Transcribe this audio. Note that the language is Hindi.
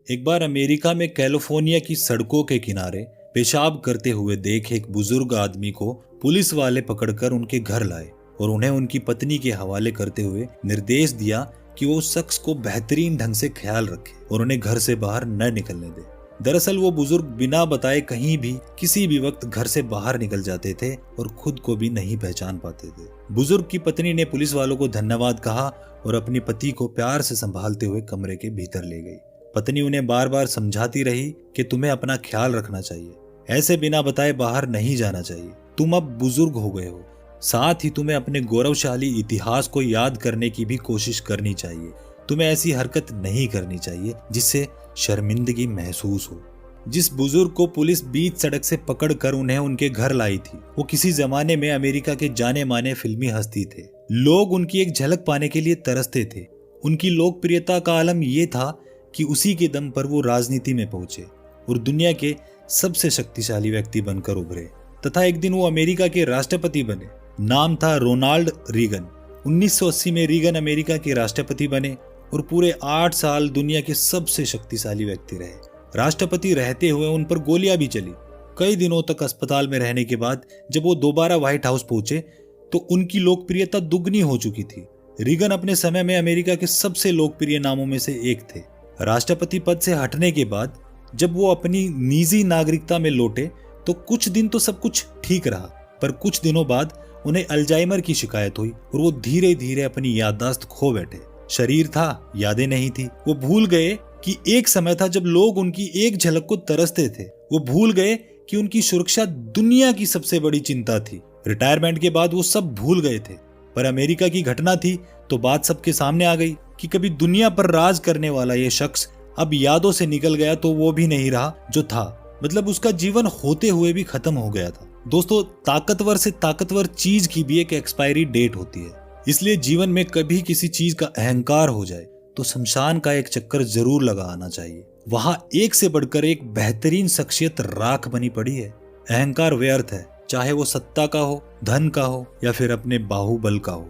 एक बार अमेरिका में कैलिफोर्निया की सड़कों के किनारे पेशाब करते हुए देख एक बुजुर्ग आदमी को पुलिस वाले पकड़कर उनके घर लाए और उन्हें उनकी पत्नी के हवाले करते हुए निर्देश दिया कि वो उस शख्स को बेहतरीन ढंग से ख्याल रखे और उन्हें घर से बाहर न निकलने दे। दरअसल वो बुजुर्ग बिना बताए कहीं भी किसी भी वक्त घर से बाहर निकल जाते थे और खुद को भी नहीं पहचान पाते थे। बुजुर्ग की पत्नी ने पुलिस वालों को धन्यवाद कहा और अपने पति को प्यार से संभालते हुए कमरे के भीतर ले गई। पत्नी उन्हें बार बार समझाती रही कि तुम्हें अपना ख्याल रखना चाहिए, ऐसे बिना बताए बाहर नहीं जाना चाहिए, तुम अब बुजुर्ग हो गए हो। साथ ही तुम्हें अपने गौरवशाली इतिहास को याद करने की भी कोशिश करनी चाहिए। तुम्हें ऐसी हरकत नहीं करनी चाहिए जिससे शर्मिंदगी महसूस हो। जिस बुजुर्ग को पुलिस बीच सड़क से पकड़कर उन्हें उनके घर लाई थी, वो किसी जमाने में अमेरिका के जाने माने फिल्मी हस्ती थे। लोग उनकी एक झलक पाने के लिए तरसते थे। उनकी लोकप्रियता का आलम यह था कि उसी के दम पर वो राजनीति में पहुंचे और दुनिया के सबसे शक्तिशाली व्यक्ति बनकर उभरे तथा एक दिन वो अमेरिका के राष्ट्रपति बने। नाम था रोनाल्ड रीगन। 1980 में रीगन अमेरिका के राष्ट्रपति बने और पूरे 8 साल दुनिया के सबसे शक्तिशाली व्यक्ति रहे। राष्ट्रपति रहते हुए उन पर गोलियां भी चली। कई दिनों तक अस्पताल में रहने के बाद जब वो दोबारा व्हाइट हाउस पहुंचे तो उनकी लोकप्रियता दुगनी हो चुकी थी। रीगन अपने समय में अमेरिका के सबसे लोकप्रिय नामों में से एक थे। राष्ट्रपति पद से हटने के बाद जब वो अपनी निजी नागरिकता में लौटे तो कुछ दिन तो सब कुछ ठीक रहा, पर कुछ दिनों बाद उन्हें अल्जाइमर की शिकायत हुई और वो धीरे धीरे अपनी याददाश्त खो बैठे। शरीर था, यादें नहीं थी। वो भूल गए कि एक समय था जब लोग उनकी एक झलक को तरसते थे। वो भूल गए कि उनकी सुरक्षा दुनिया की सबसे बड़ी चिंता थी। रिटायरमेंट के बाद वो सब भूल गए थे, पर अमेरिका की घटना थी तो बात सबके सामने आ गई कि कभी दुनिया पर राज करने वाला ये शख्स अब यादों से निकल गया तो वो भी नहीं रहा जो था। मतलब उसका जीवन होते हुए भी खत्म हो गया था। दोस्तों, ताकतवर से ताकतवर चीज की भी एक एक्सपायरी डेट होती है। इसलिए जीवन में कभी किसी चीज का अहंकार हो जाए तो शमशान का एक चक्कर जरूर लगा आना चाहिए। वहां एक से बढ़कर एक बेहतरीन शख्सियत राख बनी पड़ी है। अहंकार व्यर्थ है, चाहे वो सत्ता का हो, धन का हो या फिर अपने बाहुबल का हो।